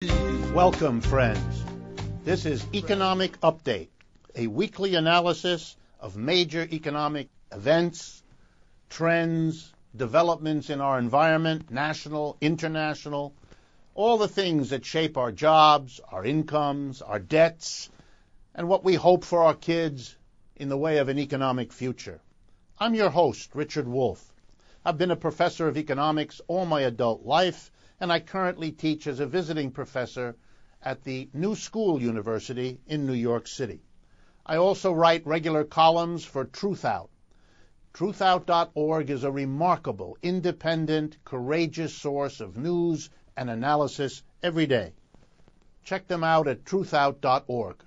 Welcome, friends. This is Economic Update, a weekly analysis of major economic events, trends, developments in our environment, national, international, all the things that shape our jobs, our incomes, our debts, and what we hope for our kids in the way of an economic future. I'm your host, Richard Wolff. I've been a professor of economics all my adult life, and I currently teach as a visiting professor at the New School University in New York City. I also write regular columns for Truthout. Truthout.org is a remarkable, independent, courageous source of news and analysis every day. Check them out at truthout.org.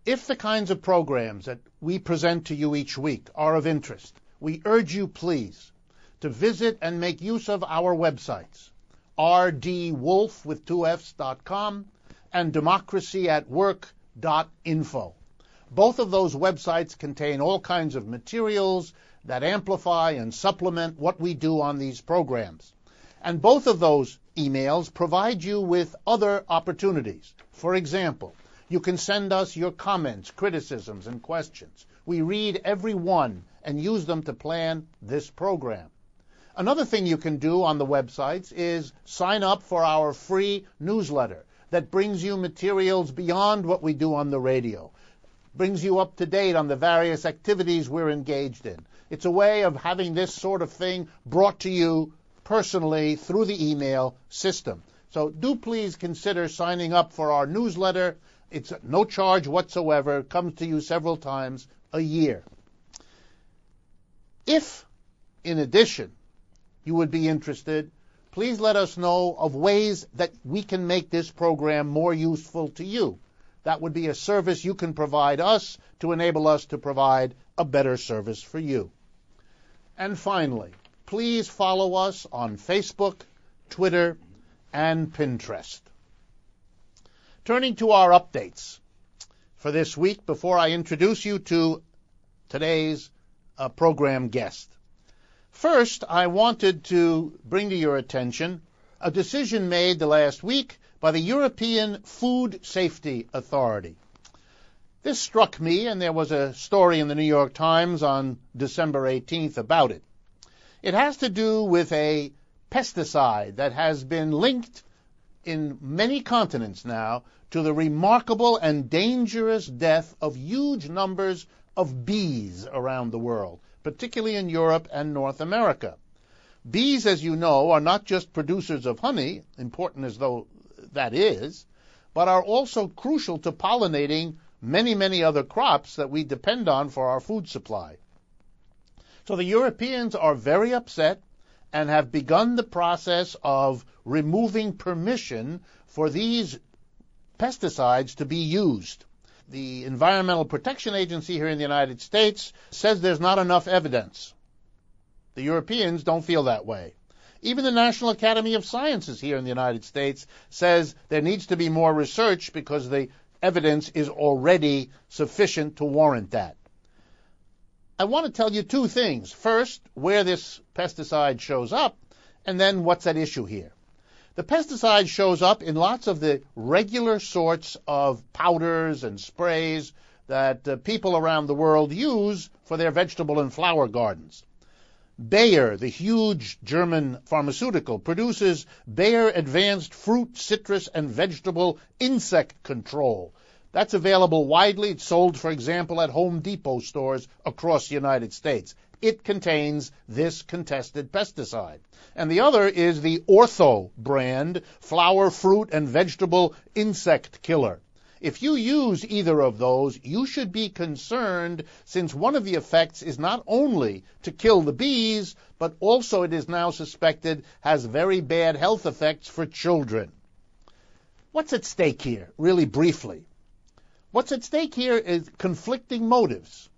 If the kinds of programs that we present to you each week are of interest, we urge you, please, to visit and make use of our websites, rdwolf.com and democracyatwork.info. Both of those websites contain all kinds of materials that amplify and supplement what we do on these programs. And both of those emails provide you with other opportunities. For example, you can send us your comments, criticisms, and questions. We read every one and use them to plan this program. Another thing you can do on the websites is sign up for our free newsletter that brings you materials beyond what we do on the radio, brings you up to date on the various activities we're engaged in. It's a way of having this sort of thing brought to you personally through the email system. So do please consider signing up for our newsletter. It's no charge whatsoever. It comes to you several times a year. If, in addition, you would be interested, please let us know of ways that we can make this program more useful to you. That would be a service you can provide us to enable us to provide a better service for you. And finally, please follow us on Facebook, Twitter, and Pinterest. Turning to our updates for this week before I introduce you to today's program guest. First, I wanted to bring to your attention a decision made the last week by the European Food Safety Authority. This struck me, and there was a story in the New York Times on December 18th about it. It has to do with a pesticide that has been linked in many continents now to the remarkable and dangerous death of huge numbers of bees around the world, particularly in Europe and North America. Bees, as you know, are not just producers of honey, important as though that is, but are also crucial to pollinating many, many other crops that we depend on for our food supply. So the Europeans are very upset and have begun the process of removing permission for these pesticides to be used. The Environmental Protection Agency here in the United States says there's not enough evidence. The Europeans don't feel that way. Even the National Academy of Sciences here in the United States says there needs to be more research because the evidence is already sufficient to warrant that. I want to tell you two things. First, where this pesticide shows up, and then what's at issue here. The pesticide shows up in lots of the regular sorts of powders and sprays that people around the world use for their vegetable and flower gardens. Bayer, the huge German pharmaceutical, produces Bayer Advanced Fruit, Citrus, and Vegetable Insect Control. That's available widely. It's sold, for example, at Home Depot stores across the United States. It contains this contested pesticide. And the other is the Ortho brand flower, fruit, and vegetable insect killer. If you use either of those, you should be concerned, since one of the effects is not only to kill the bees, but also it is now suspected has very bad health effects for children. What's at stake here, really briefly? What's at stake here is conflicting motives.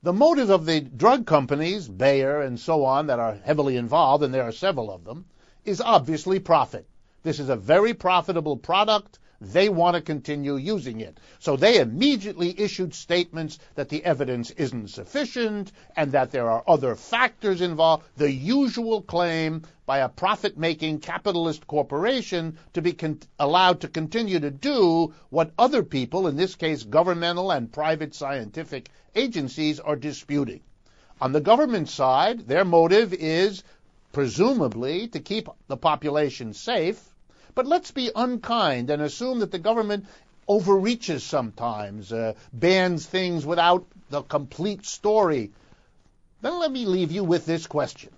The motive of the drug companies, Bayer and so on, that are heavily involved, and there are several of them, is obviously profit. This is a very profitable product They want to continue using it. So they immediately issued statements that the evidence isn't sufficient and that there are other factors involved, the usual claim by a profit-making capitalist corporation to be allowed to continue to do what other people, in this case governmental and private scientific agencies, are disputing. On the government side, their motive is presumably to keep the population safe, but let's be unkind and assume that the government overreaches sometimes, bans things without the complete story. Then let me leave you with this question.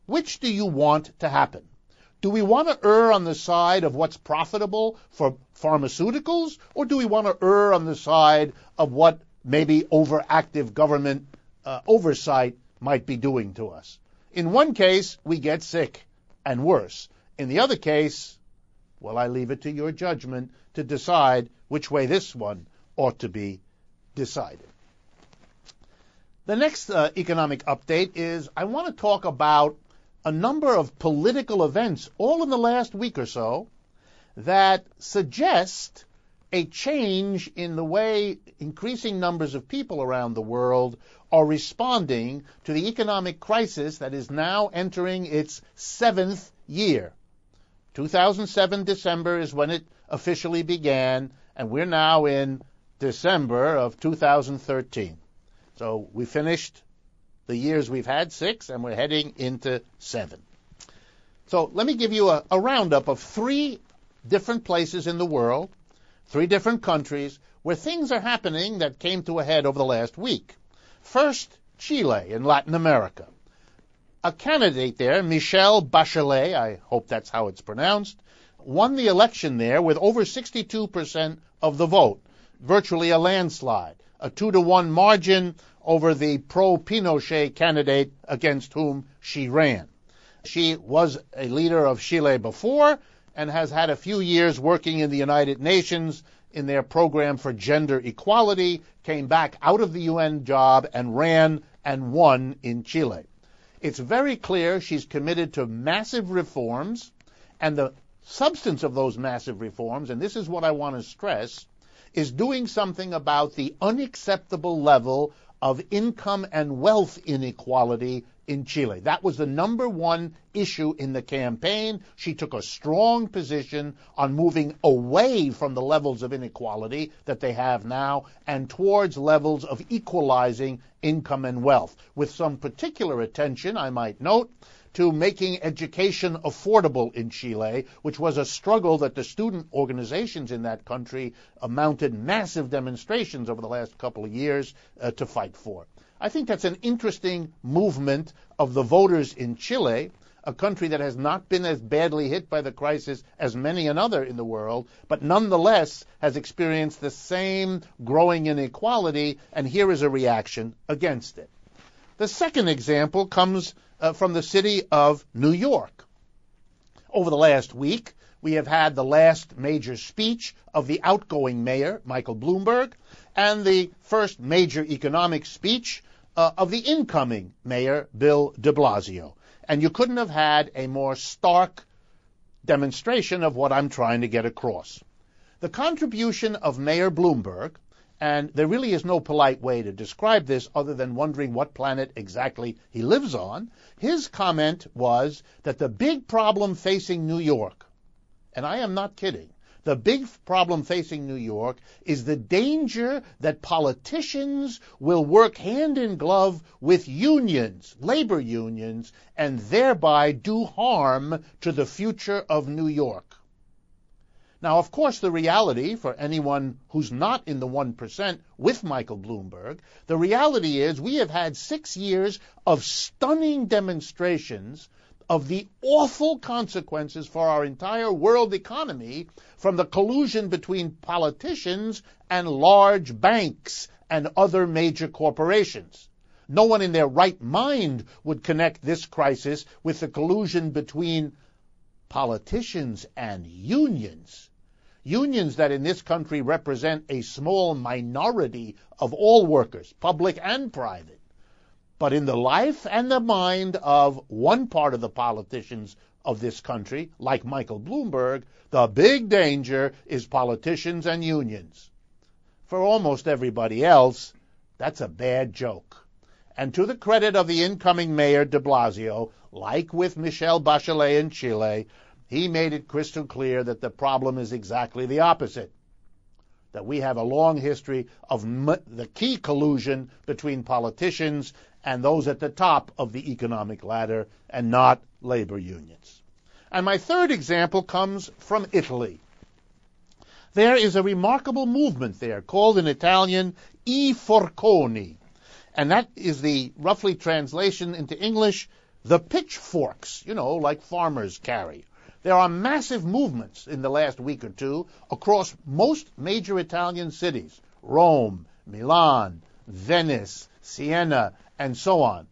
Which do you want to happen? Do we want to err on the side of what's profitable for pharmaceuticals, or do we want to err on the side of what maybe overactive government oversight might be doing to us? In one case, we get sick and worse. In the other case, well, I leave it to your judgment to decide which way this one ought to be decided. The next economic update is I want to talk about a number of political events, all in the last week or so, that suggest a change in the way increasing numbers of people around the world are responding to the economic crisis that is now entering its 7th year. 2007 December is when it officially began, and we're now in December of 2013. So we finished the years we've had, 6, and we're heading into 7. So let me give you a roundup of 3 different places in the world, 3 different countries, where things are happening that came to a head over the last week. First, Chile in Latin America. A candidate there, Michelle Bachelet, I hope that's how it's pronounced, won the election there with over 62% of the vote, virtually a landslide, a 2-to-1 margin over the pro-Pinochet candidate against whom she ran. She was a leader of Chile before and has had a few years working in the United Nations in their program for gender equality, came back out of the UN job and ran and won in Chile. It's very clear she's committed to massive reforms, and the substance of those massive reforms, and this is what I want to stress, is doing something about the unacceptable level of income and wealth inequality in Chile. That was the number one issue in the campaign. She took a strong position on moving away from the levels of inequality that they have now and towards levels of equalizing income and wealth, with some particular attention, I might note, to making education affordable in Chile, which was a struggle that the student organizations in that country mounted massive demonstrations over the last couple of years to fight for. I think that's an interesting movement of the voters in Chile, a country that has not been as badly hit by the crisis as many another in the world, but nonetheless has experienced the same growing inequality, and here is a reaction against it. The second example comes from the city of New York. Over the last week, we have had the last major speech of the outgoing mayor, Michael Bloomberg, and the first major economic speech of the incoming mayor, Bill de Blasio. And you couldn't have had a more stark demonstration of what I'm trying to get across. The contribution of Mayor Bloomberg, and there really is no polite way to describe this other than wondering what planet exactly he lives on, his comment was that the big problem facing New York, and I am not kidding, the big problem facing New York is the danger that politicians will work hand in glove with unions, labor unions, and thereby do harm to the future of New York. Now, of course, the reality, for anyone who's not in the 1% with Michael Bloomberg, the reality is we have had 6 years of stunning demonstrations of the awful consequences for our entire world economy from the collusion between politicians and large banks and other major corporations. No one in their right mind would connect this crisis with the collusion between politicians and unions. Unions that in this country represent a small minority of all workers, public and private. But in the life and the mind of one part of the politicians of this country, like Michael Bloomberg, the big danger is politicians and unions. For almost everybody else, that's a bad joke. And to the credit of the incoming mayor de Blasio, like with Michelle Bachelet in Chile, he made it crystal clear that the problem is exactly the opposite, that we have a long history of the key collusion between politicians and those at the top of the economic ladder and not labor unions. And my third example comes from Italy. There is a remarkable movement there called in Italian I forconi, and that is the roughly translation into English, the pitchforks, like farmers carry. There are massive movements in the last week or two across most major Italian cities, Rome, Milan, Venice, Siena, and so on,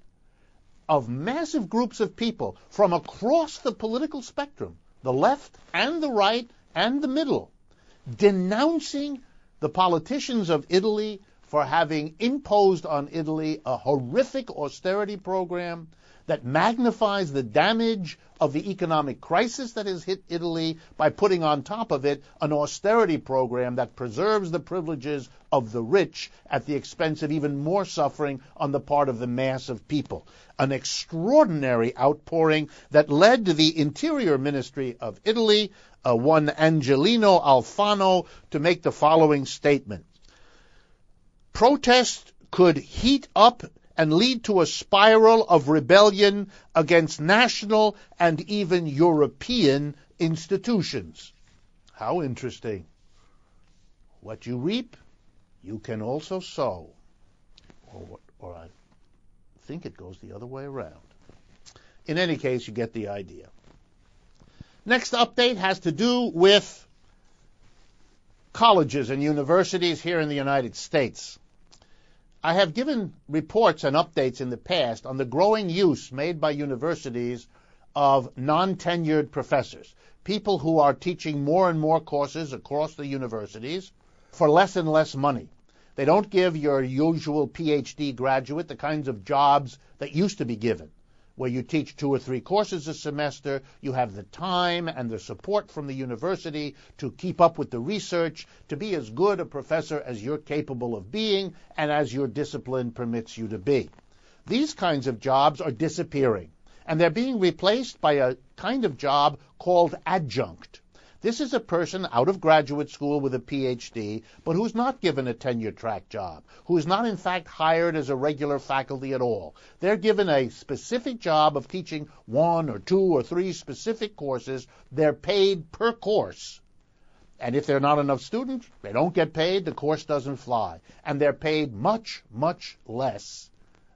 of massive groups of people from across the political spectrum, the left and the right and the middle, denouncing the politicians of Italy for having imposed on Italy a horrific austerity program that magnifies the damage of the economic crisis that has hit Italy by putting on top of it an austerity program that preserves the privileges of the rich at the expense of even more suffering on the part of the mass of people. An extraordinary outpouring that led to the Interior Ministry of Italy, one Angelino Alfano, to make the following statement. Protest could heat up and lead to a spiral of rebellion against national and even European institutions. How interesting. What you reap, you can also sow. Or I think it goes the other way around. In any case, you get the idea. Next update has to do with colleges and universities here in the United States. I have given reports and updates in the past on the growing use made by universities of non-tenured professors, people who are teaching more and more courses across the universities for less and less money. They don't give your usual PhD graduate the kinds of jobs that used to be given, where you teach 2 or 3 courses a semester, you have the time and the support from the university to keep up with the research, to be as good a professor as you're capable of being and as your discipline permits you to be. These kinds of jobs are disappearing, and they're being replaced by a kind of job called adjunct. This is a person out of graduate school with a PhD, but who's not given a tenure-track job, who is not in fact hired as a regular faculty at all. They're given a specific job of teaching 1 or 2 or 3 specific courses. They're paid per course. And if there are not enough students, they don't get paid, the course doesn't fly. And they're paid much, much less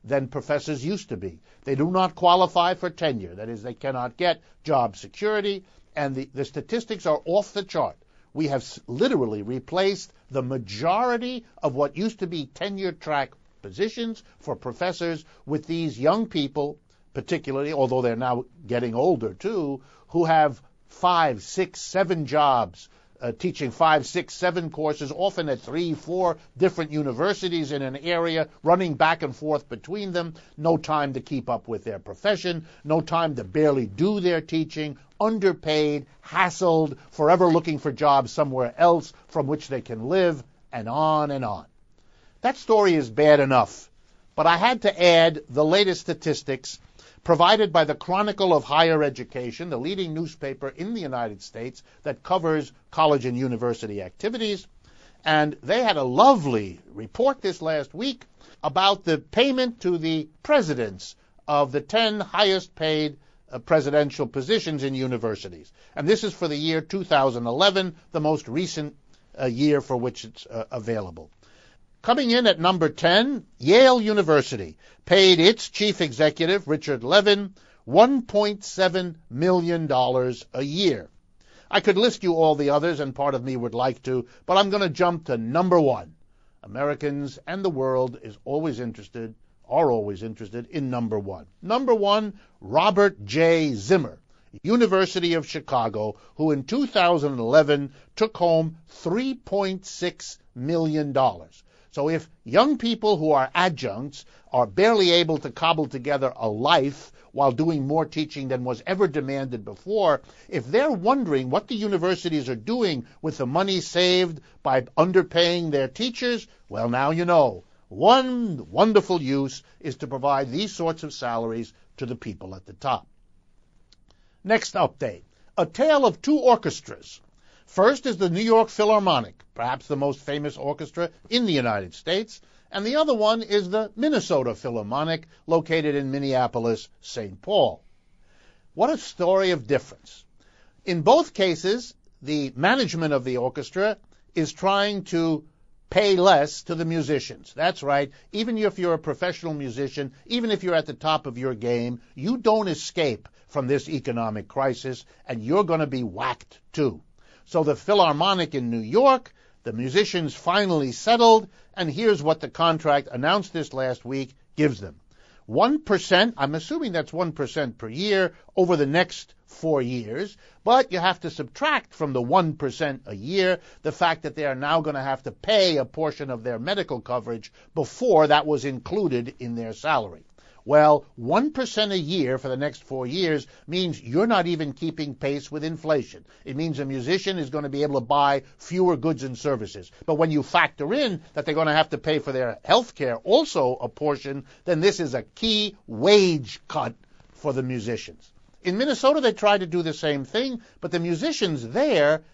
than professors used to be. They do not qualify for tenure. That is, they cannot get job security. And the statistics are off the chart. We have literally replaced the majority of what used to be tenure-track positions for professors with these young people, particularly, although they're now getting older too, who have 5, 6, 7 jobs, teaching 5, 6, 7 courses, often at 3, 4 different universities in an area, running back and forth between them, no time to keep up with their profession, no time to barely do their teaching, underpaid, hassled, forever looking for jobs somewhere else from which they can live, and on and on. That story is bad enough, but I had to add the latest statistics provided by the Chronicle of Higher Education, the leading newspaper in the United States that covers college and university activities. And they had a lovely report this last week about the payment to the presidents of the 10 highest paid presidential positions in universities. And this is for the year 2011, the most recent year for which it's available. Coming in at number 10, Yale University paid its chief executive, Richard Levin, $1.7 million a year. I could list you all the others, and part of me would like to, but I'm going to jump to number 1. Americans and the world are always interested in number 1. Number 1, Robert J. Zimmer, University of Chicago, who in 2011 took home $3.6 million. So if young people who are adjuncts are barely able to cobble together a life while doing more teaching than was ever demanded before, if they're wondering what the universities are doing with the money saved by underpaying their teachers, well, now you know. One wonderful use is to provide these sorts of salaries to the people at the top. Next update, a tale of two orchestras. First is the New York Philharmonic, perhaps the most famous orchestra in the United States, and the other one is the Minnesota Philharmonic, located in Minneapolis, St. Paul. What a story of difference. In both cases, the management of the orchestra is trying to pay less to the musicians. That's right. Even if you're a professional musician, even if you're at the top of your game, you don't escape from this economic crisis, and you're going to be whacked too. So the Philharmonic in New York, the musicians finally settled, and here's what the contract announced this last week gives them. 1%, I'm assuming that's 1% per year over the next 4 years, but you have to subtract from the 1% a year the fact that they are now going to have to pay a portion of their medical coverage before that was included in their salary. Well, 1% a year for the next 4 years means you're not even keeping pace with inflation. It means a musician is going to be able to buy fewer goods and services. But when you factor in that they're going to have to pay for their health care also a portion, then this is a key wage cut for the musicians. In Minnesota, they tried to do the same thing, but the musicians there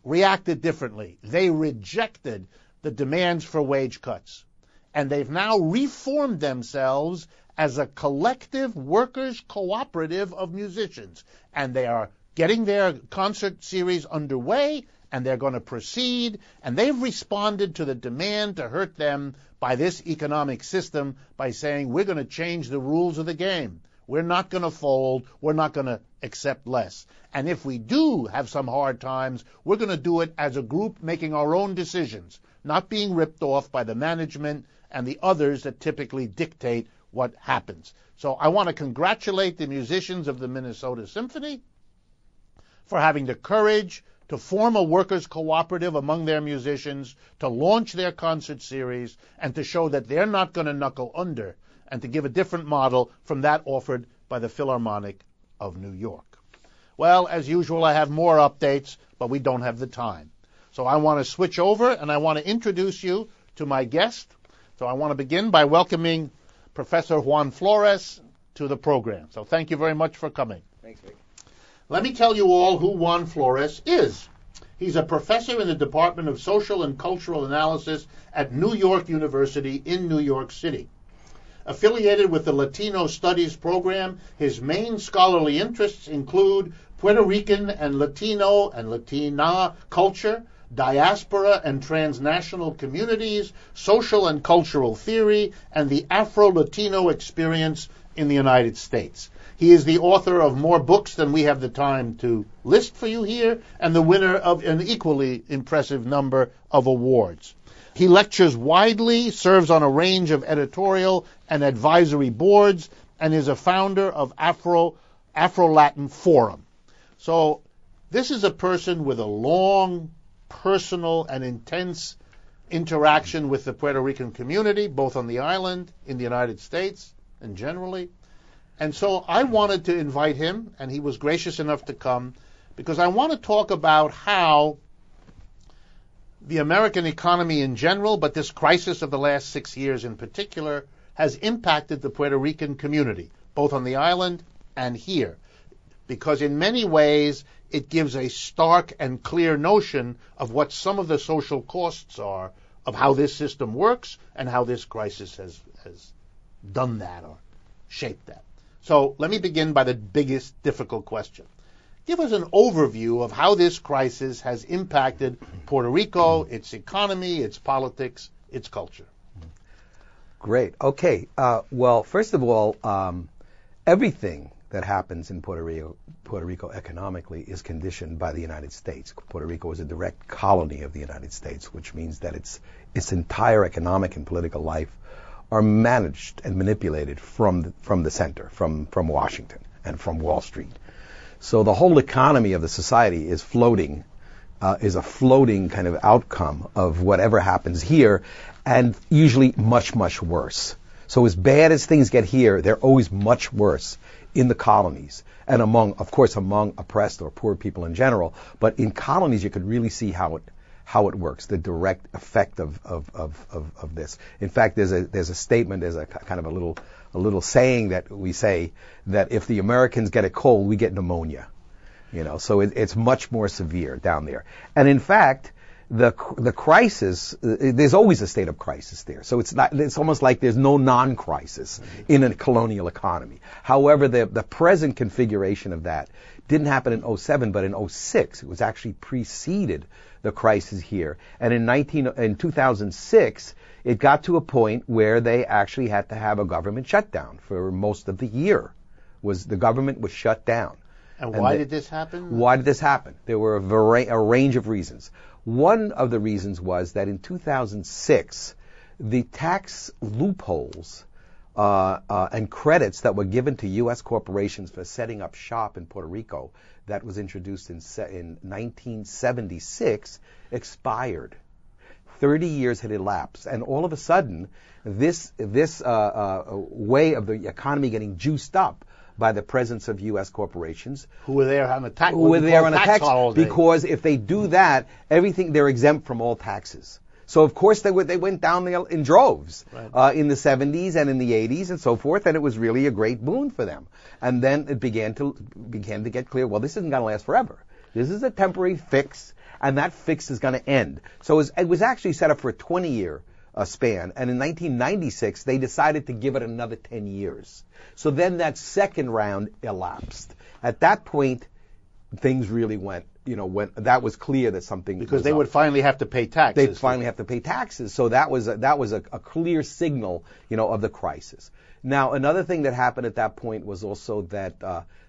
reacted differently. They rejected the demands for wage cuts. And they've now reformed themselves as a collective workers' cooperative of musicians. And they are getting their concert series underway, and they're going to proceed, and they've responded to the demand to hurt them by this economic system by saying, we're going to change the rules of the game. We're not going to fold. We're not going to accept less. And if we do have some hard times, we're going to do it as a group making our own decisions, not being ripped off by the management and the others that typically dictate what happens. So I want to congratulate the musicians of the Minnesota Symphony for having the courage to form a workers' cooperative among their musicians, to launch their concert series, and to show that they're not going to knuckle under, and to give a different model from that offered by the Philharmonic of New York. Well, as usual, I have more updates, but we don't have the time. So I want to switch over, and I want to introduce you to my guest. So I want to begin by welcoming Professor Juan Flores to the program. So thank you very much for coming. Thanks, Vic. Let me tell you all who Juan Flores is. He's a professor in the Department of Social and Cultural Analysis at New York University in New York City. Affiliated with the Latino Studies program, his main scholarly interests include Puerto Rican and Latino and Latina culture, diaspora and transnational communities, social and cultural theory, and the Afro-Latino experience in the United States. He is the author of more books than we have the time to list for you here, and the winner of an equally impressive number of awards. He lectures widely, serves on a range of editorial and advisory boards, and is a founder of Afro-Latin Forum. So this is a person with a long, personal and intense interaction with the Puerto Rican community, both on the island, in the United States, and generally. And so I wanted to invite him, and he was gracious enough to come, because I want to talk about how the American economy in general, but this crisis of the last 6 years in particular, has impacted the Puerto Rican community, both on the island and here. Because in many ways, it gives a stark and clear notion of what some of the social costs are of how this system works and how this crisis has done that or shaped that. So let me begin by the biggest difficult question. Give us an overview of how this crisis has impacted Puerto Rico, its economy, its politics, its culture. Great. Okay. Well, first of all, everything that happens in Puerto Rico economically is conditioned by the United States. Puerto Rico is a direct colony of the United States, which means that its entire economic and political life are managed and manipulated from the center, from Washington and from Wall Street. So the whole economy of the society is floating is a floating kind of outcome of whatever happens here, and usually much, much worse. So as bad as things get here, they're always much worse in the colonies and among oppressed or poor people in general. But in colonies, you could really see how it works, the direct effect of this. In fact, there's a statement, there's a kind of a little saying that we say that if the Americans get a cold, we get pneumonia. So it's much more severe down there. And in fact, the crisis, there's always a state of crisis there. So it's almost like there's no non-crisis in a colonial economy. However, the present configuration of that didn't happen in 2007, but in 2006, it was actually preceded the crisis here. And in 2006, it got to a point where they actually had to have a government shutdown for most of the year. The government was shut down. And why did this happen? Why did this happen? There were a range of reasons. One of the reasons was that in 2006, the tax loopholes and credits that were given to U.S. corporations for setting up shop in Puerto Rico that was introduced in 1976 expired. 30 years had elapsed, and all of a sudden, this way of the economy getting juiced up by the presence of U.S. corporations who were there on a tax holiday. Because if they do that, they're exempt from all taxes. So of course they went down there in droves in the 70s and in the 80s and so forth, and it was really a great boon for them. And then it began to get clear. Well, this isn't going to last forever. This is a temporary fix, and that fix is going to end. So it was actually set up for a 20-year span, and in 1996 they decided to give it another 10 years. So then that second round elapsed. At that point, things really went. That was clear that something because they would finally have to pay taxes. They'd finally have to pay taxes. So that was a clear signal, of the crisis. Now, another thing that happened at that point was also that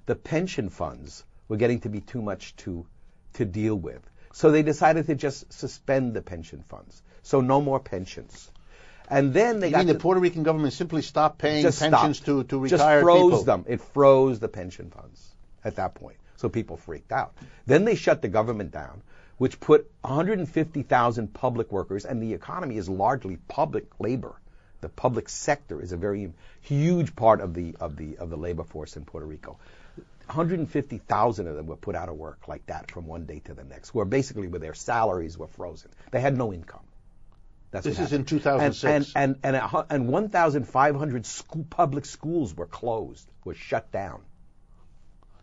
the pension funds were getting to be too much to deal with. So they decided to just suspend the pension funds. So no more pensions. And then they the Puerto Rican government simply stopped paying pensions to retired people? Just froze them. It froze the pension funds at that point. So people freaked out. Then they shut the government down, which put 150,000 public workers, and the economy is largely public labor. The public sector is a very huge part of the labor force in Puerto Rico. 150,000 of them were put out of work like that from one day to the next, where their salaries were frozen. They had no income. This is in 2006. And 1,500 public schools were closed, were shut down.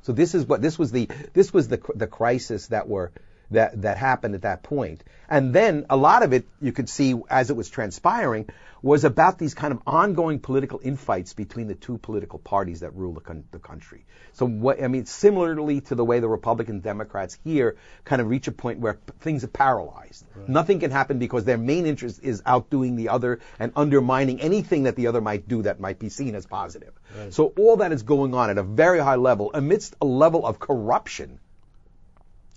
So this was the crisis that happened at that point. And then a lot of it, you could see as it was transpiring, was about these kind of ongoing political infights between the two political parties that rule the country. So similarly to the way the Republican Democrats here kind of reach a point where things are paralyzed. Right. Nothing can happen because their main interest is outdoing the other and undermining anything that the other might do that might be seen as positive. Right. So all that is going on at a very high level amidst a level of corruption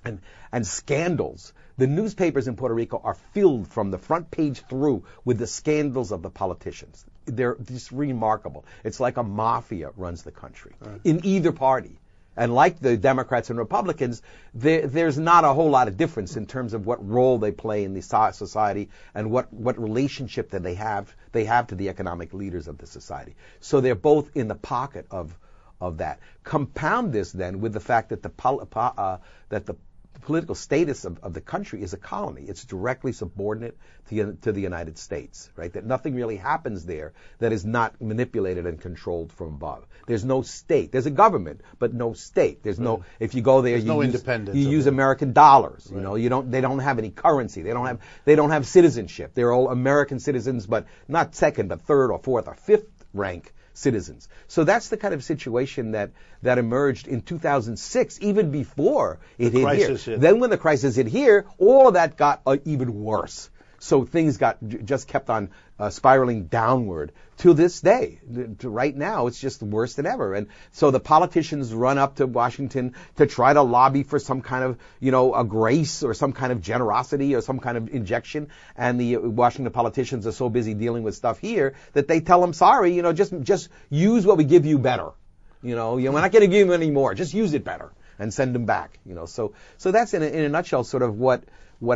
and scandals. The newspapers in Puerto Rico are filled from the front page through with the scandals of the politicians. They're just remarkable. It's like a mafia runs the country in either party. And like the Democrats and Republicans, there's not a whole lot of difference in terms of what role they play in the society and what relationship that they have to the economic leaders of the society. So they're both in the pocket of that. Compound this then with the fact that the political status of the country is a colony. It's directly subordinate to the United States, right? That nothing really happens there that is not manipulated and controlled from above. There's no state. There's a government, but no state. There's no. If you go there, you use American dollars. Right. They don't have any currency. They don't have citizenship. They're all American citizens, but not second, but third or fourth or fifth rank citizens. So that's the kind of situation that emerged in 2006, even before it hit here. Then when the crisis hit here, all of that got even worse. So things just kept on spiraling downward to this day. To right now, it's just worse than ever. And so the politicians run up to Washington to try to lobby for some kind of, a grace or some kind of generosity or some kind of injection. And the Washington politicians are so busy dealing with stuff here that they tell them, sorry, just use what we give you better. We're not going to give you any more. Just use it better. and send them back. So that's in a nutshell sort of what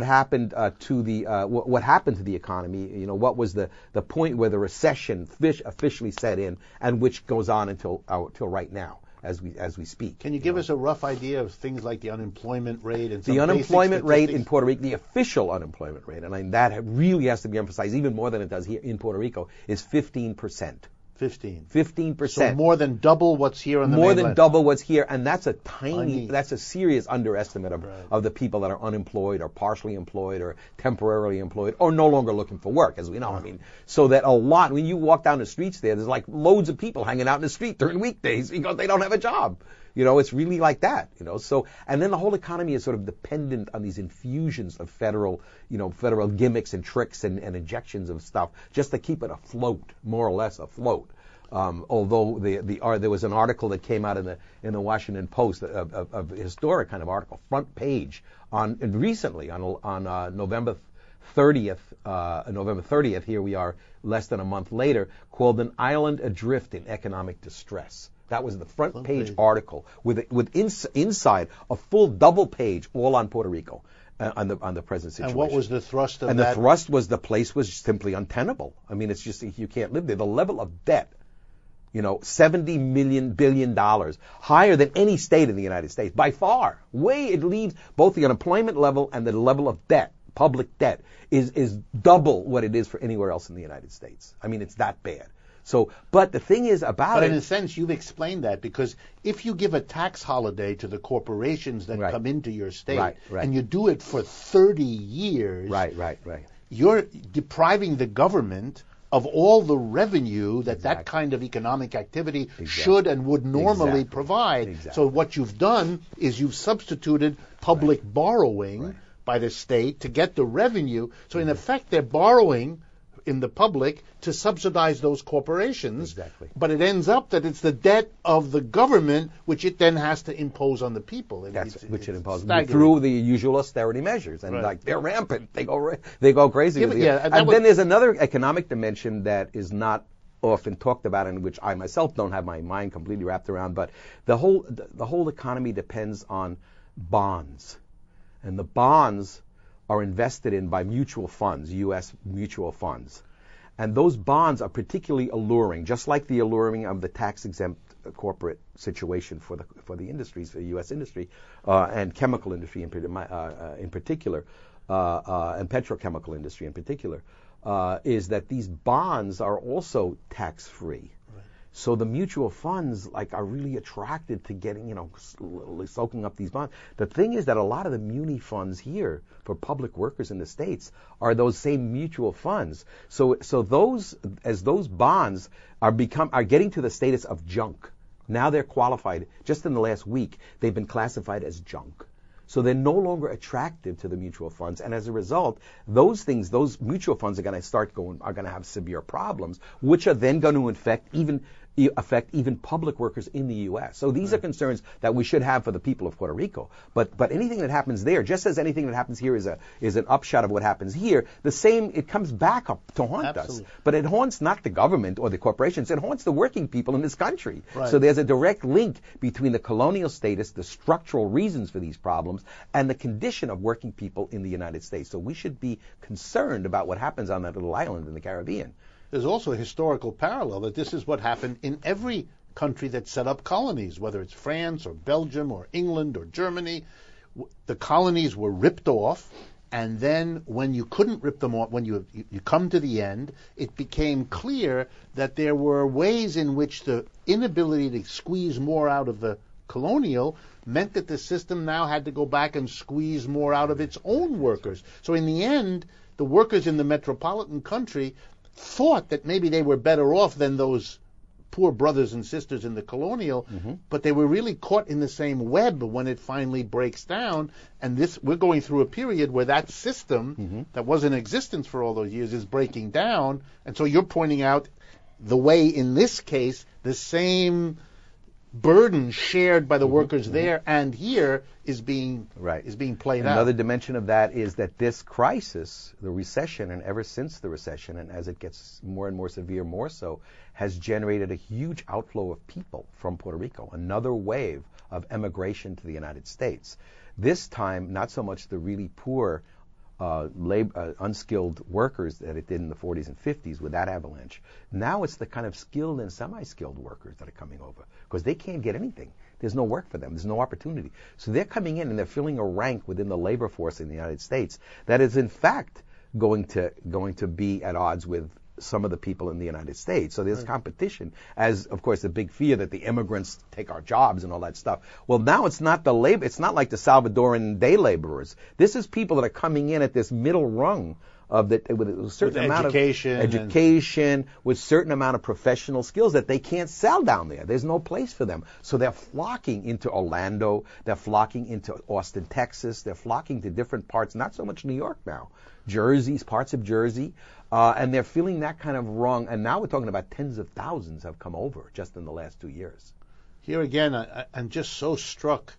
happened to the economy. What was the point where the recession officially set in, and which goes on until right now as we speak. Can you give us a rough idea of things like the unemployment rate and some the unemployment rate statistics? in Puerto Rico, the official unemployment rate, and that really has to be emphasized even more than it does here in Puerto Rico, is 15%. 15%. So more than double what's here on the More mainland. than double what's here, and that's a serious underestimate of the people that are unemployed or partially employed or temporarily employed or no longer looking for work, as we know. Right. So that a lot, when you walk down the streets there's like loads of people hanging out in the street during weekdays because they don't have a job. It's really like that, So, and then the whole economy is sort of dependent on these infusions of federal gimmicks and tricks and injections of stuff just to keep it afloat, more or less afloat. Although there was an article that came out in the Washington Post, a historic kind of article, front page recently on November 30th. Here we are, less than a month later, called "An Island Adrift in Economic Distress." That was the front page article with inside a full double page all on Puerto Rico on the present situation. And what was the thrust of that? And the thrust was the place was simply untenable. I mean, it's just you can't live there. The level of debt, $70 billion, higher than any state in the United States by far. It leaves both the unemployment level and the level of debt, public debt, is double what it is for anywhere else in the United States. I mean, it's that bad. So, but the thing is about But in a sense, you've explained that, because if you give a tax holiday to the corporations that come into your state, and you do it for 30 years, you're depriving the government of all the revenue that kind of economic activity should and would normally provide. So what you've done is you've substituted public borrowing by the state to get the revenue. So in effect, they're borrowing in the public to subsidize those corporations. But it ends up that it's the debt of the government which it then has to impose on the people. Which it imposes through the usual austerity measures, and they're rampant. They go crazy. And then there's another economic dimension that is not often talked about, and which I myself don't have my mind completely wrapped around. But the whole economy depends on bonds, and the bonds are invested in by mutual funds, U.S. mutual funds. And those bonds are particularly alluring, just like the alluring of the tax-exempt corporate situation for the industries, for the U.S. industry, and chemical industry in particular, and petrochemical industry in particular, is that these bonds are also tax-free. So the mutual funds are really attracted to getting, soaking up these bonds. The thing is that a lot of the muni funds here for public workers in the States are those same mutual funds. So those bonds are getting to the status of junk. Now they're qualified. Just in the last week, they've been classified as junk. So they're no longer attractive to the mutual funds, and as a result, those mutual funds are going to have severe problems, which are then going to affect even public workers in the U.S. So these are concerns that we should have for the people of Puerto Rico. But anything that happens there, just as anything that happens here is an upshot of what happens here, it comes back up to haunt us. But it haunts not the government or the corporations, it haunts the working people in this country. So there's a direct link between the colonial status, the structural reasons for these problems, and the condition of working people in the United States. So we should be concerned about what happens on that little island in the Caribbean. There's also a historical parallel that this is what happened in every country that set up colonies, whether it's France or Belgium or England or Germany. The colonies were ripped off, and then when you couldn't rip them off, when you come to the end, it became clear that there were ways in which the inability to squeeze more out of the colonial meant that the system now had to go back and squeeze more out of its own workers. So in the end, the workers in the metropolitan country thought that maybe they were better off than those poor brothers and sisters in the colonial, but they were really caught in the same web when it finally breaks down. And we're going through a period where that system that was in existence for all those years is breaking down. And so you're pointing out the way, in this case, the same burden shared by the workers there and here is being played out. Another dimension of that is that this crisis, the recession, and ever since the recession, and as it gets more and more severe, more so, has generated a huge outflow of people from Puerto Rico, another wave of emigration to the United States. This time, not so much the really poor unskilled workers that it did in the 40s and 50s with that avalanche. Now it's the kind of skilled and semi-skilled workers that are coming over because they can't get anything. There's no work for them. There's no opportunity. So they're coming in and they're filling a rank within the labor force in the United States that is in fact going to be at odds with some of the people in the United States. So there's competition, as of course the big fear that the immigrants take our jobs and all that stuff. Well, now it's not the labor. It's not like the Salvadoran day laborers. This is people that are coming in at this middle rung of the, with a certain amount of education, with certain amount of professional skills that they can't sell down there. There's no place for them. So they're flocking into Orlando. They're flocking into Austin, Texas. They're flocking to different parts, not so much New York now, Jersey's, parts of Jersey. And they're feeling that kind of wrong. And now we're talking about tens of thousands have come over just in the last 2 years. Here again, I'm just so struck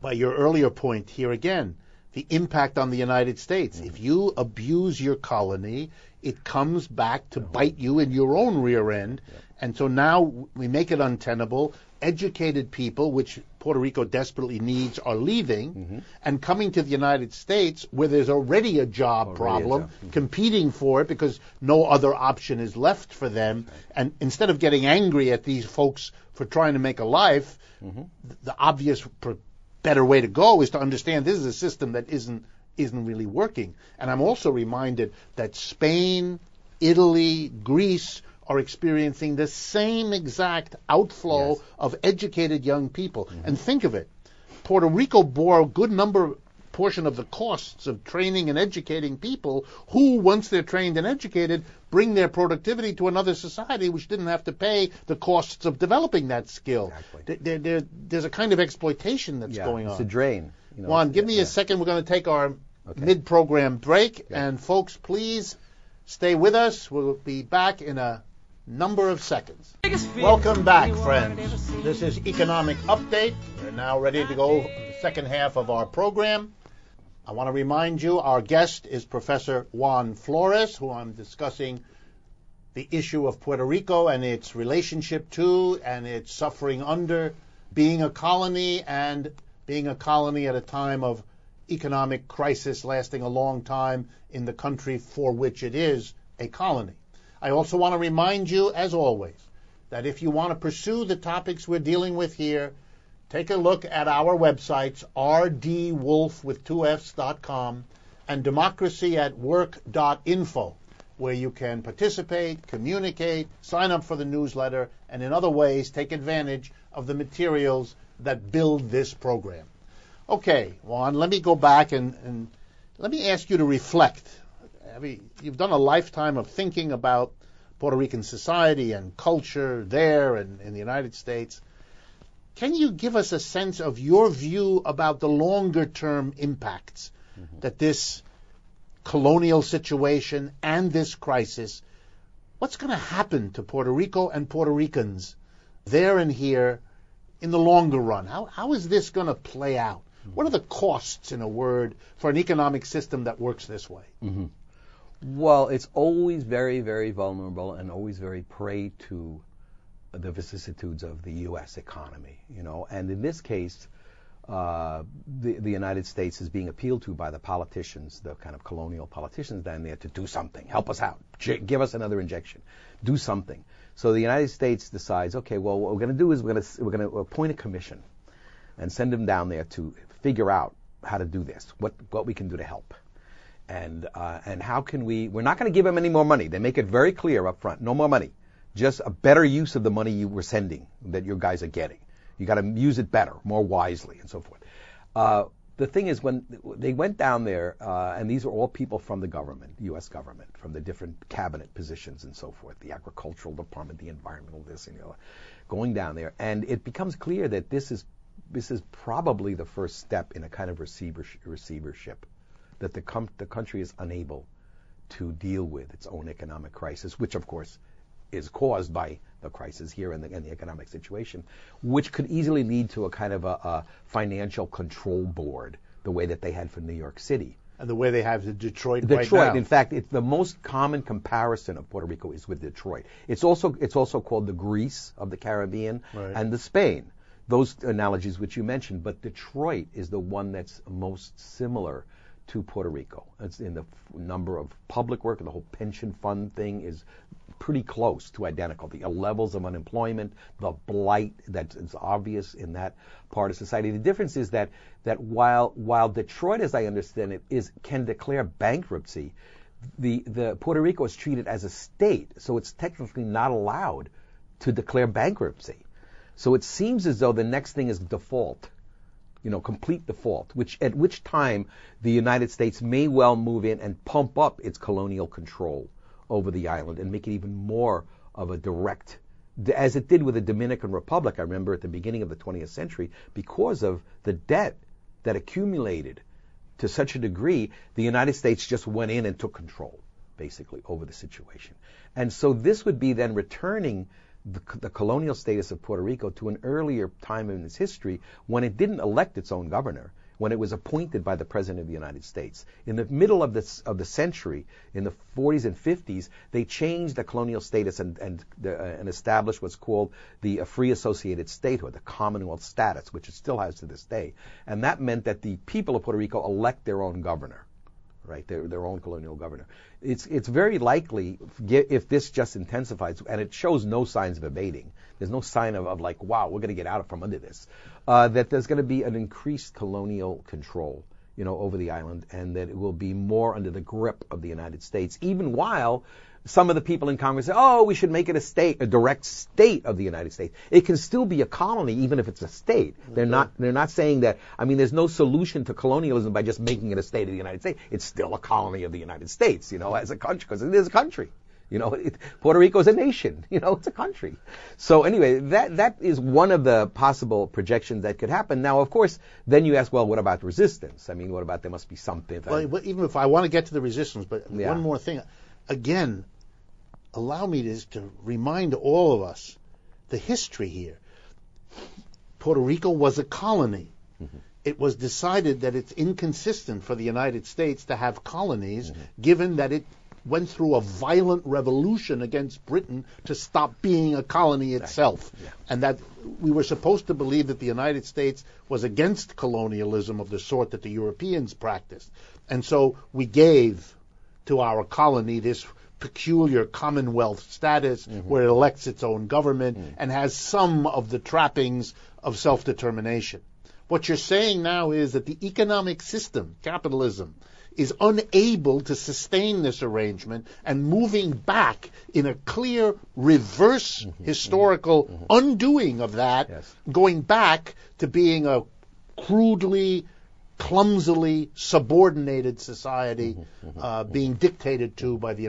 by your earlier point here again, the impact on the United States. If you abuse your colony, it comes back to bite you in your own rear end. And so now we make it untenable. Educated people, which Puerto Rico desperately needs, are leaving and coming to the United States where there's already a job problem, competing for it because no other option is left for them. And instead of getting angry at these folks for trying to make a life, the obvious better way to go is to understand this is a system that isn't really working. And I'm also reminded that Spain, Italy, Greece are experiencing the same exact outflow of educated young people. And think of it, Puerto Rico bore a good portion of the costs of training and educating people who, once they're trained and educated, bring their productivity to another society which didn't have to pay the costs of developing that skill. There's a kind of exploitation that's going on. It's a drain. Juan, give me a second. We're going to take our mid-program break. And folks, please stay with us. We'll be back in a number of seconds. Welcome back, friends. This is Economic Update. We're now ready to go to the second half of our program. I want to remind you our guest is Professor Juan Flores, who I'm discussing the issue of Puerto Rico and its relationship to and its suffering under being a colony, and being a colony at a time of economic crisis lasting a long time in the country for which it is a colony. I also want to remind you, as always, that if you want to pursue the topics we're dealing with here, take a look at our websites, rdwolf.com and democracyatwork.info, where you can participate, communicate, sign up for the newsletter, and in other ways take advantage of the materials that build this program. Okay, Juan, let me go back and let me ask you to reflect. I mean, you've done a lifetime of thinking about Puerto Rican society and culture there and in the United States. Can you give us a sense of your view about the longer-term impacts that this colonial situation and this crisis, what's going to happen to Puerto Rico and Puerto Ricans there and here in the longer run? How is this going to play out? What are the costs, in a word, for an economic system that works this way? Well, it's always very, very vulnerable and always very prey to the vicissitudes of the U.S. economy, And in this case, the United States is being appealed to by the politicians, the kind of colonial politicians down there, to do something, help us out, give us another injection, do something. So the United States decides, okay, well, what we're going to do is we're going to appoint a commission and send them down there to figure out how to do this, what we can do to help. And how can we're not going to give them any more money. They make it very clear up front, no more money. Just a better use of the money you were sending, that your guys are getting. You got to use it better, more wisely, and so forth. The thing is, when they went down there, and these are all people from the government, U.S. government, from the different cabinet positions and so forth, the agricultural department, the environmental this, going down there, and it becomes clear that this is probably the first step in a kind of receivership, that the country is unable to deal with its own economic crisis, which of course is caused by the crisis here and the economic situation, which could easily lead to a kind of a financial control board, the way that they had for New York City. And the way they have the Detroit right now. In fact, it's the most common comparison of Puerto Rico is with Detroit. It's also called the Greece of the Caribbean and the Spain. Those analogies which you mentioned, but Detroit is the one that's most similar to Puerto Rico. It's in the number of public work, and the whole pension fund thing is pretty close to identical. The levels of unemployment, the blight that is obvious in that part of society. The difference is that while Detroit, as I understand it, can declare bankruptcy, the Puerto Rico is treated as a state, so it's technically not allowed to declare bankruptcy. So it seems as though the next thing is default, complete default, at which time the United States may well move in and pump up its colonial control over the island and make it even more of a direct, as it did with the Dominican Republic, I remember at the beginning of the 20th century, because of the debt that accumulated to such a degree, the United States just went in and took control, basically, over the situation. And so this would be then returning the colonial status of Puerto Rico to an earlier time in its history when it didn't elect its own governor, when it was appointed by the President of the United States. In the middle of the century, in the 40s and 50s, they changed the colonial status and established what's called the Free Associated Statehood, the Commonwealth status, which it still has to this day. And that meant that the people of Puerto Rico elect their own governor, right? Their own colonial governor. It's very likely, if this just intensifies, and it shows no signs of abating, there's no sign of like, wow, we're going to get out from under this, that there's going to be an increased colonial control, over the island, and that it will be more under the grip of the United States, even while some of the people in Congress say, oh, we should make it a direct state of the United States. It can still be a colony, even if it's a state. They're not saying that, there's no solution to colonialism by just making it a state of the United States. It's still a colony of the United States, as a country, because it is a country. Puerto Rico is a nation, it's a country. So anyway, that is one of the possible projections that could happen. Now, of course, then you ask, well, what about resistance? What about there must be something? Well, even if I want to get to the resistance, but one more thing. Again, allow me to remind all of us the history here. Puerto Rico was a colony. Mm-hmm. It was decided that it's inconsistent for the United States to have colonies, given that it went through a violent revolution against Britain to stop being a colony itself. Yeah. And that we were supposed to believe that the United States was against colonialism of the sort that the Europeans practiced. And so we gave to our colony this peculiar Commonwealth status where it elects its own government and has some of the trappings of self-determination. What you're saying now is that the economic system, capitalism, is unable to sustain this arrangement and moving back in a clear reverse historical undoing of that, going back to being a crudely, clumsily subordinated society being dictated to by the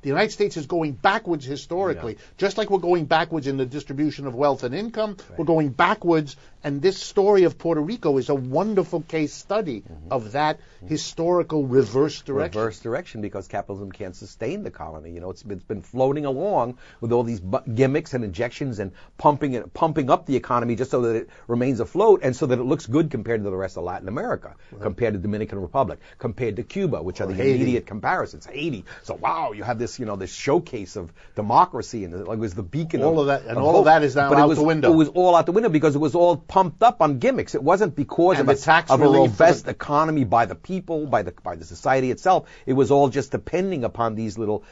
United States is going backwards historically, just like we're going backwards in the distribution of wealth and income. We're going backwards, and this story of Puerto Rico is a wonderful case study of that historical reverse direction. Because capitalism can't sustain the colony. It's been floating along with all these gimmicks and injections and pumping up the economy just so that it remains afloat and so that it looks good compared to the rest of Latin America, compared to the Dominican Republic, compared to Cuba, which are the immediate comparisons. Haiti. So wow, you have this, this showcase of democracy, and it was the beacon. All of that, and all of that is now out the window. It was all out the window because it was all pumped up on gimmicks. It wasn't because of a robust economy by the people, by the society itself. It was all just depending upon these little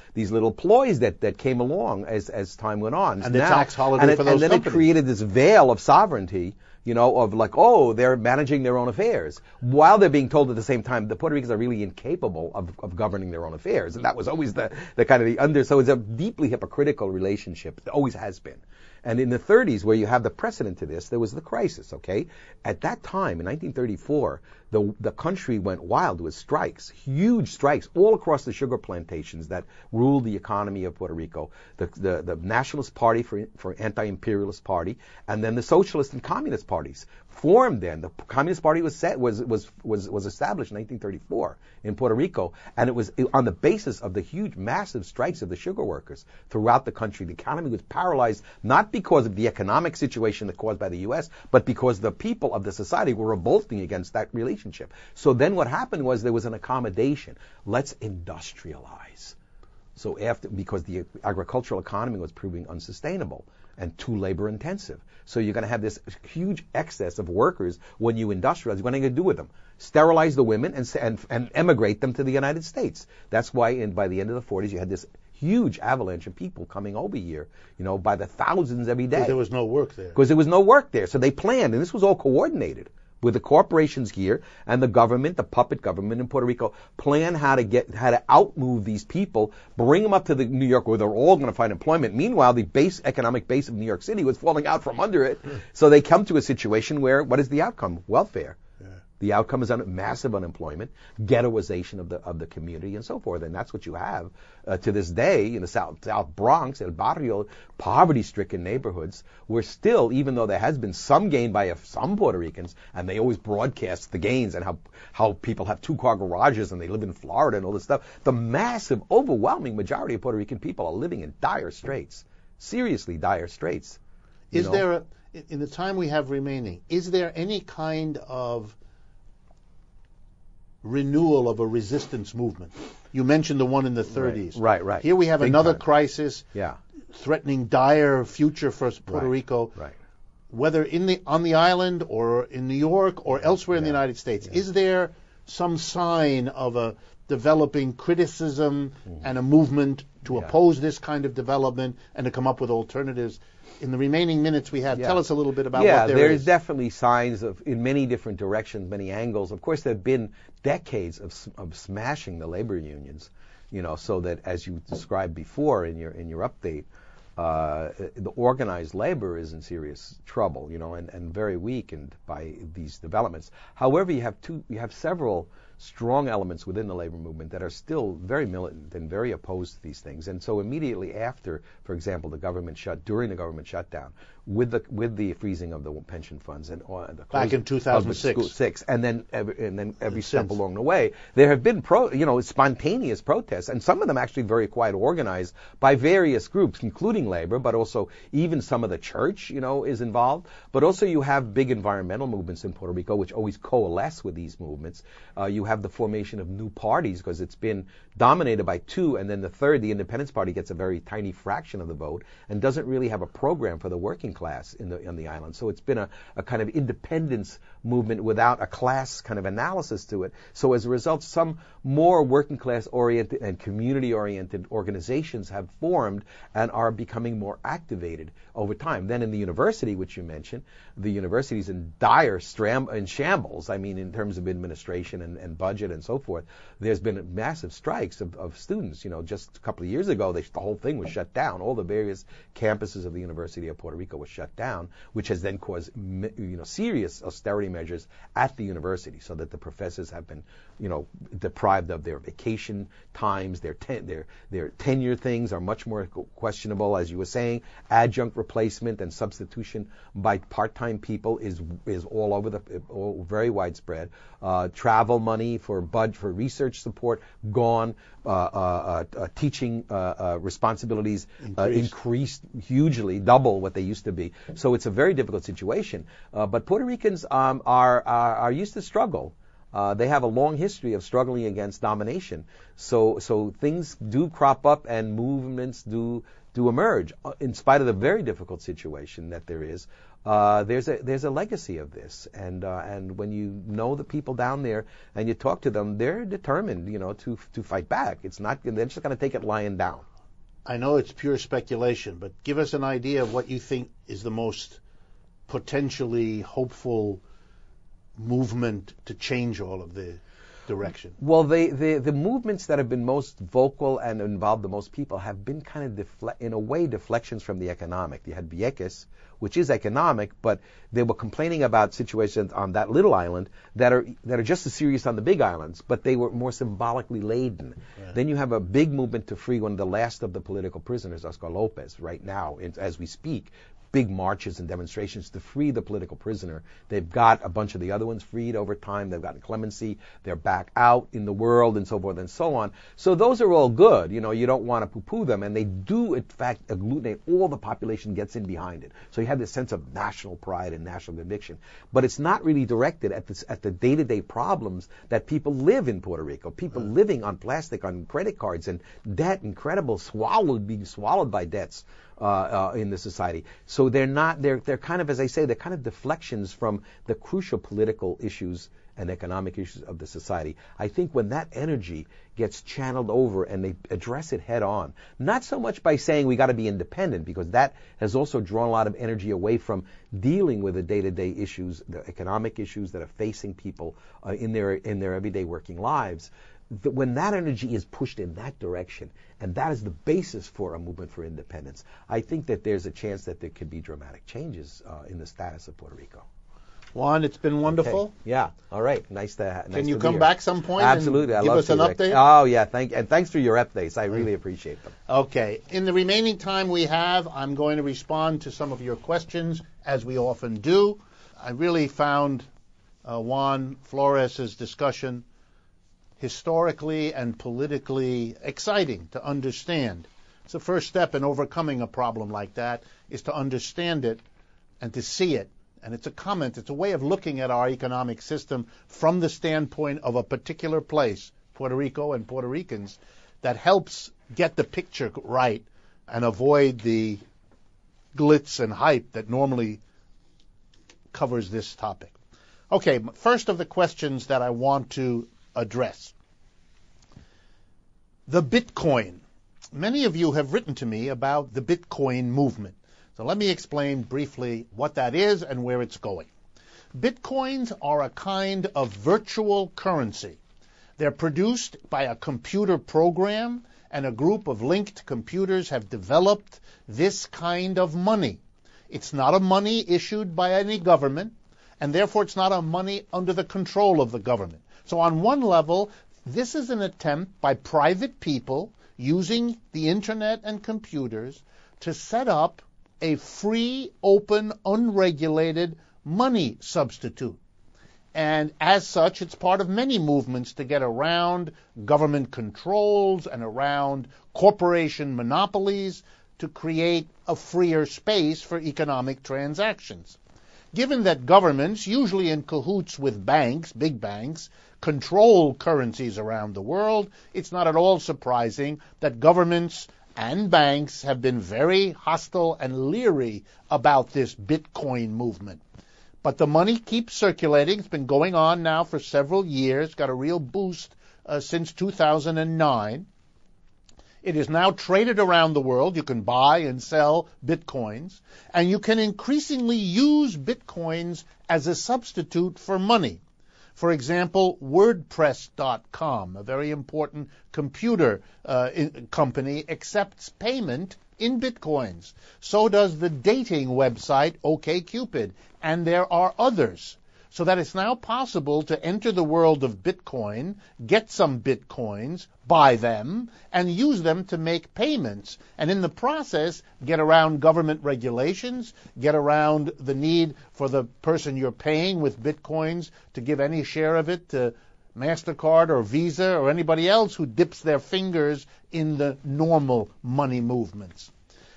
ploys that came along as time went on. And the tax holiday for those companies. And then it created this veil of sovereignty, of like, oh, they're managing their own affairs, while they're being told at the same time the Puerto Ricans are really incapable of governing their own affairs. And that was always the kind of the under. So it's a deeply hypocritical relationship. It always has been. And in the 30s, where you have the precedent to this, there was the crisis, okay? At that time, in 1934, the country went wild with strikes, huge strikes, all across the sugar plantations that ruled the economy of Puerto Rico. The Nationalist Party for Anti-Imperialist Party, and then the Socialist and Communist parties formed then. The Communist Party was established in 1934 in Puerto Rico, and it was on the basis of the huge, massive strikes of the sugar workers throughout the country. The economy was paralyzed, not because of the economic situation that caused by the U.S., but because the people of the society were revolting against that relationship. So then what happened was there was an accommodation. Let's industrialize. So because the agricultural economy was proving unsustainable and too labor intensive. So you're going to have this huge excess of workers when you industrialize. What are you going to do with them? Sterilize the women and emigrate them to the United States. That's why by the end of the 40s you had this huge avalanche of people coming over here, by the thousands every day. Because there was no work there. Because there was no work there. So they planned, and this was all coordinated with the corporations here and the government, the puppet government in Puerto Rico, plan how to outmove these people, bring them up to New York where they're all going to find employment. Meanwhile, the economic base of New York City was falling out from under it. So they come to a situation where, what is the outcome? Welfare. The outcome is massive unemployment, ghettoization of the community, and so forth. And that's what you have to this day in the South Bronx, El Barrio, poverty-stricken neighborhoods, where still, even though there has been some gain by some Puerto Ricans, and they always broadcast the gains and how people have 2-car garages and they live in Florida and all this stuff, the massive, overwhelming majority of Puerto Rican people are living in dire straits, seriously dire straits. Is there, in the time we have remaining, is there any kind of renewal of a resistance movement? You mentioned the one in the 30s. Right. Here we have Big another time. crisis threatening dire future for Puerto Rico. Right. Whether on the island or in New York or elsewhere in the United States. Is there some sign of a developing criticism and a movement to oppose this kind of development and to come up with alternatives? In the remaining minutes we have, tell us a little bit about what there is. There's definitely signs in many different directions, many angles. Of course, there have been decades of smashing the labor unions, so that, as you described before in your update, the organized labor is in serious trouble, and very weakened by these developments. However, you have several strong elements within the labor movement that are still very militant and very opposed to these things. And so immediately after, for example, during the government shutdown, with the freezing of the pension funds and the back in 2006, and then every step along the way, there have been spontaneous protests, and some of them actually very quite organized by various groups, including labor, but also even some of the church, is involved. But also you have big environmental movements in Puerto Rico, which always coalesce with these movements. You have the formation of new parties, because it's been dominated by two, and then the third, the Independence Party, gets a very tiny fraction of the vote and doesn't really have a program for the working class on the island. So it's been a kind of independence movement without a class kind of analysis to it. So as a result, some more working class oriented and community oriented organizations have formed and are becoming more activated over time. Then in the university, which you mentioned, the university's in dire shambles. I mean, in terms of administration and budget and so forth. There's been massive strikes of students. Just a couple of years ago, the whole thing was shut down. All the various campuses of the University of Puerto Rico were shut down, which has then caused serious austerity measures at the university, so that the professors have been deprived of their vacation times. Their tenure things are much more questionable, as you were saying. Adjunct replacement and substitution by part-time people is all over very widespread. Travel money for research support gone. Teaching responsibilities increased hugely, double what they used to be. So it's a very difficult situation. But Puerto Ricans are used to struggle. They have a long history of struggling against domination. So things do crop up and movements do emerge. In spite of the very difficult situation that there is, there's a legacy of this. And when you know the people down there and you talk to them, they're determined, to fight back. They're just going to take it lying down. I know it's pure speculation, but give us an idea of what you think is the most potentially hopeful movement to change all of this. direction? Well, the movements that have been most vocal and involved the most people have been kind of, in a way, deflections from the economic. You had Vieques, which is economic, but they were complaining about situations on that little island that are just as serious on the big islands, but they were more symbolically laden. Yeah. Then you have a big movement to free one of the last of the political prisoners, Oscar Lopez, right now, as we speak. Big marches and demonstrations to free the political prisoner. They've got a bunch of the other ones freed over time. They've gotten clemency. They're back out in the world and so forth and so on. So those are all good. You know, you don't want to poo-poo them. And they do, in fact, agglutinate. All the population gets in behind it. So you have this sense of national pride and national conviction. But it's not really directed at the day-to-day problems that people live in Puerto Rico. People living on plastic, on credit cards, and debt, incredible, being swallowed by debts. In the society. So they're kind of, as I say, they're kind of deflections from the crucial political issues and economic issues of the society. I think when that energy gets channeled over and they address it head on, not so much by saying we got to be independent, because that has also drawn a lot of energy away from dealing with the day-to-day issues, the economic issues that are facing people in their everyday working lives. When that energy is pushed in that direction, and that is the basis for a movement for independence, I think that there's a chance that there could be dramatic changes in the status of Puerto Rico. Juan, it's been wonderful. Okay. Yeah, all right. Nice to Can you come back some point? Absolutely. And give us an update? Oh, yeah. Thanks for your updates. I really appreciate them. Okay. In the remaining time we have, I'm going to respond to some of your questions, as we often do. I really found Juan Flores' discussion historically and politically exciting to understand. It's the first step in overcoming a problem like that, is to understand it and to see it. And it's a comment, it's a way of looking at our economic system from the standpoint of a particular place, Puerto Rico and Puerto Ricans, that helps get the picture right and avoid the glitz and hype that normally covers this topic. Okay, first of the questions that I want to address. The Bitcoin. Many of you have written to me about the Bitcoin movement. So let me explain briefly what that is and where it's going. Bitcoins are a kind of virtual currency. They're produced by a computer program, and a group of linked computers have developed this kind of money. It's not a money issued by any government, and therefore it's not a money under the control of the government. So on one level, this is an attempt by private people using the internet and computers to set up a free, open, unregulated money substitute. And as such, it's part of many movements to get around government controls and around corporation monopolies to create a freer space for economic transactions. Given that governments, usually in cahoots with banks, big banks, control currencies around the world, it's not at all surprising that governments and banks have been very hostile and leery about this Bitcoin movement. But the money keeps circulating. It's been going on now for several years, got a real boost since 2009. It is now traded around the world. You can buy and sell Bitcoins, and you can increasingly use Bitcoins as a substitute for money. For example, WordPress.com, a very important computer company, accepts payment in Bitcoins. So does the dating website OkCupid, and there are others. So that it's now possible to enter the world of Bitcoin, get some Bitcoins, buy them, and use them to make payments. And in the process, get around government regulations, get around the need for the person you're paying with Bitcoins to give any share of it to MasterCard or Visa or anybody else who dips their fingers in the normal money movements.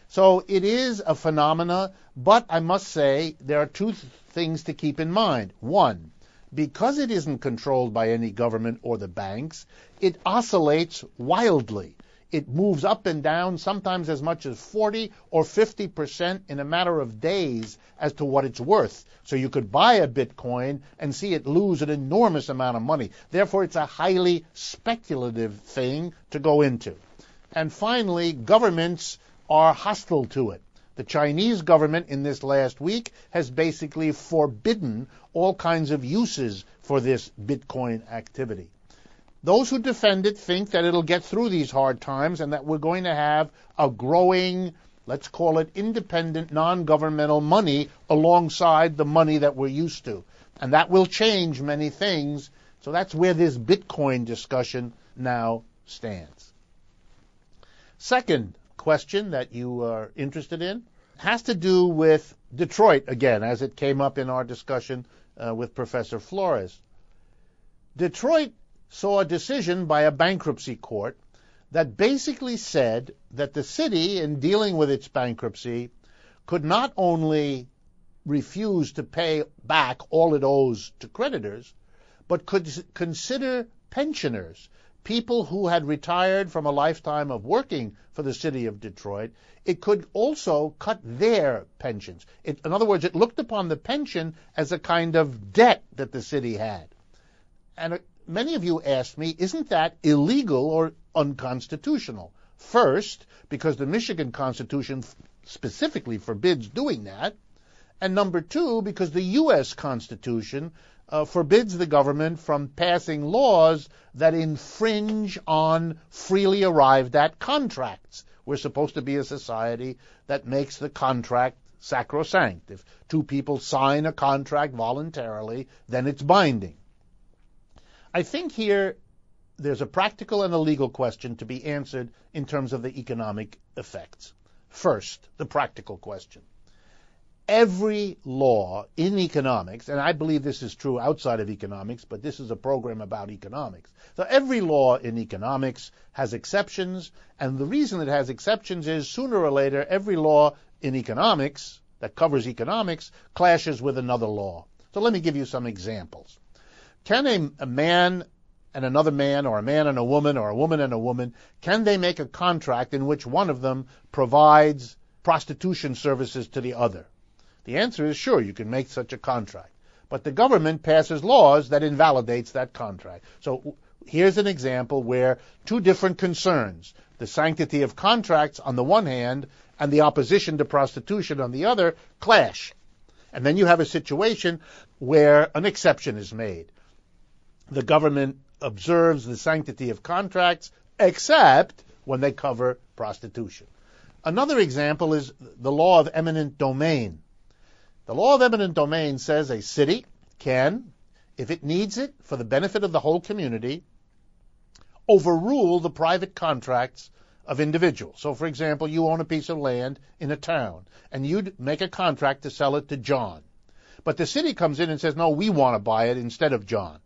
So it is a phenomena, but I must say there are two things to keep in mind. One, because it isn't controlled by any government or the banks, it oscillates wildly. It moves up and down, sometimes as much as 40 or 50% in a matter of days as to what it's worth. So you could buy a Bitcoin and see it lose an enormous amount of money. Therefore, it's a highly speculative thing to go into. And finally, governments are hostile to it. The Chinese government in this last week has basically forbidden all kinds of uses for this Bitcoin activity. Those who defend it think that it'll get through these hard times and that we're going to have a growing, let's call it independent, non-governmental money alongside the money that we're used to. And that will change many things. So that's where this Bitcoin discussion now stands. Second question that you are interested in has to do with Detroit, again, as it came up in our discussion with Professor Flores. Detroit saw a decision by a bankruptcy court that basically said that the city, in dealing with its bankruptcy, could not only refuse to pay back all it owes to creditors, but could consider pensioners, people who had retired from a lifetime of working for the city of Detroit. It could also cut their pensions. In other words, it looked upon the pension as a kind of debt that the city had. And many of you asked me, isn't that illegal or unconstitutional? First, because the Michigan Constitution specifically forbids doing that. And number two, because the U.S. Constitution forbids the government from passing laws that infringe on freely arrived at contracts. We're supposed to be a society that makes the contract sacrosanct. If two people sign a contract voluntarily, then it's binding. I think here there's a practical and a legal question to be answered in terms of the economic effects. First, the practical question. Every law in economics, and I believe this is true outside of economics, but this is a program about economics. So every law in economics has exceptions, and the reason it has exceptions is sooner or later every law in economics that covers economics clashes with another law. So let me give you some examples. Can a man and another man, or a man and a woman, or a woman and a woman, can they make a contract in which one of them provides prostitution services to the other? The answer is sure, you can make such a contract. But the government passes laws that invalidates that contract. So here's an example where two different concerns, the sanctity of contracts on the one hand and the opposition to prostitution on the other, clash. And then you have a situation where an exception is made. The government observes the sanctity of contracts except when they cover prostitution. Another example is the law of eminent domain. The law of eminent domain says a city can, if it needs it for the benefit of the whole community, overrule the private contracts of individuals. So, for example, you own a piece of land in a town, and you'd make a contract to sell it to John. But the city comes in and says, no, we want to buy it instead of John.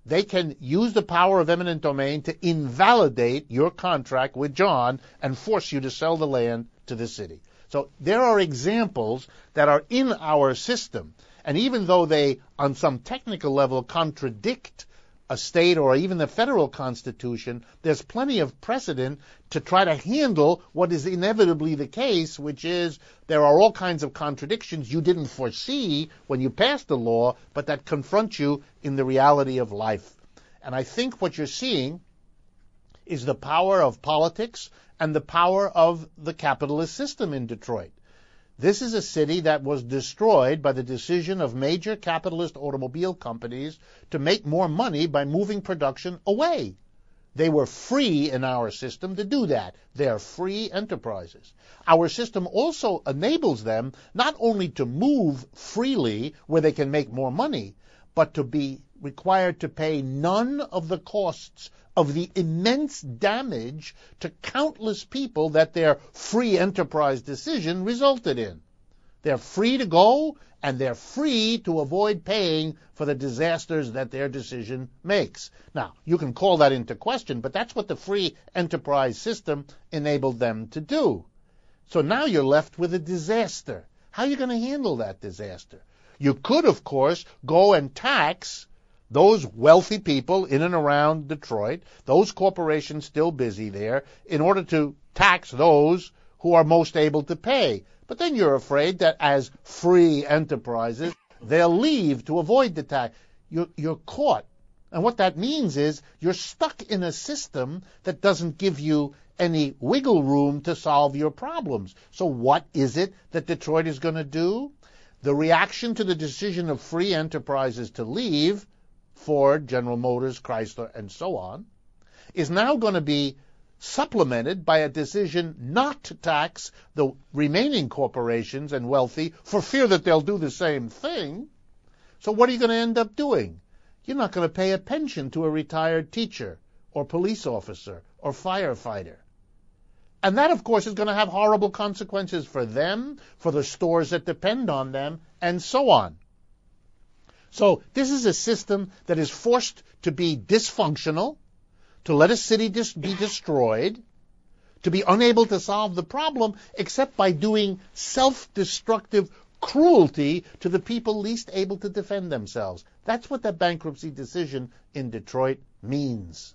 They can use the power of eminent domain to invalidate your contract with John and force you to sell the land to the city. So there are examples that are in our system, and even though they, on some technical level, contradict a state or even the federal constitution, there's plenty of precedent to try to handle what is inevitably the case, which is there are all kinds of contradictions you didn't foresee when you passed the law, but that confront you in the reality of life. And I think what you're seeing is the power of politics and the power of the capitalist system in Detroit. This is a city that was destroyed by the decision of major capitalist automobile companies to make more money by moving production away. They were free in our system to do that. They are free enterprises. Our system also enables them not only to move freely where they can make more money, but to be required to pay none of the costs of the immense damage to countless people that their free enterprise decision resulted in. They're free to go, and they're free to avoid paying for the disasters that their decision makes. Now, you can call that into question, but that's what the free enterprise system enabled them to do. So now you're left with a disaster. How are you going to handle that disaster? You could, of course, go and tax those wealthy people in and around Detroit, those corporations still busy there, in order to tax those who are most able to pay. But then you're afraid that as free enterprises, they'll leave to avoid the tax. You're caught. And what that means is you're stuck in a system that doesn't give you any wiggle room to solve your problems. So what is it that Detroit is going to do? The reaction to the decision of free enterprises to leave, Ford, General Motors, Chrysler, and so on, is now going to be supplemented by a decision not to tax the remaining corporations and wealthy for fear that they'll do the same thing. So what are you going to end up doing? You're not going to pay a pension to a retired teacher or police officer or firefighter. And that, of course, is going to have horrible consequences for them, for the stores that depend on them, and so on. So this is a system that is forced to be dysfunctional, to let a city be destroyed, to be unable to solve the problem except by doing self-destructive cruelty to the people least able to defend themselves. That's what the bankruptcy decision in Detroit means.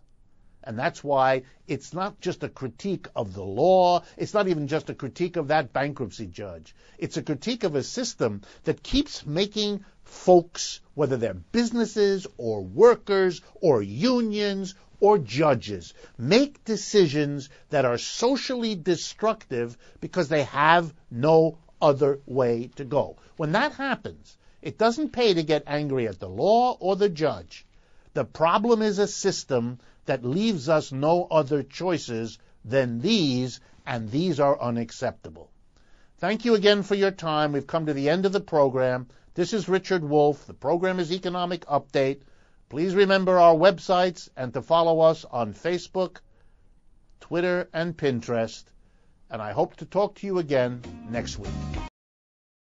And that's why it's not just a critique of the law. It's not even just a critique of that bankruptcy judge. It's a critique of a system that keeps making folks, whether they're businesses or workers or unions or judges, make decisions that are socially destructive because they have no other way to go. When that happens, it doesn't pay to get angry at the law or the judge. The problem is a system that leaves us no other choices than these, and these are unacceptable. Thank you again for your time. We've come to the end of the program. This is Richard Wolff. The program is Economic Update. Please remember our websites and to follow us on Facebook, Twitter, and Pinterest. And I hope to talk to you again next week.